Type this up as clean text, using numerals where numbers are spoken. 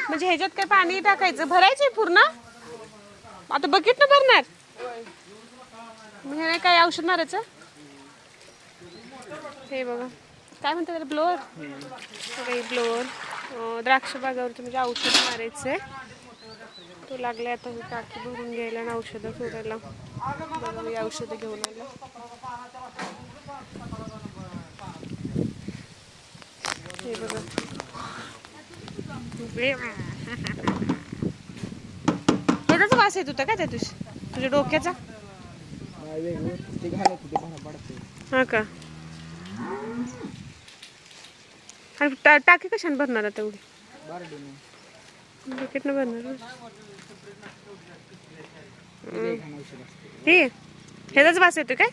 म्हणजे ह्याच्यात काय पाणी टाकायचं भरायचंय पूर्ण आता बकेट न भरणार म्हणजे काय औषध मारायचं हे बघा काय म्हणतात त्याला ब्लोअर काही ब्लोअर द्राक्ष बागावरती म्हणजे औषध मारायचंय तो लागले आता ही टाकी भरून घ्यायला आणि औषधं सोडायला बघा मी औषधं घेऊन आला हे बघा त्याचाच वास येत होता का त्या दिवशी तुझ्या डोक्याचा हा का आणि टाकी कशाने भरणार आता एवढी बकेट न भरणार हे ह्याचाच वास येतो काय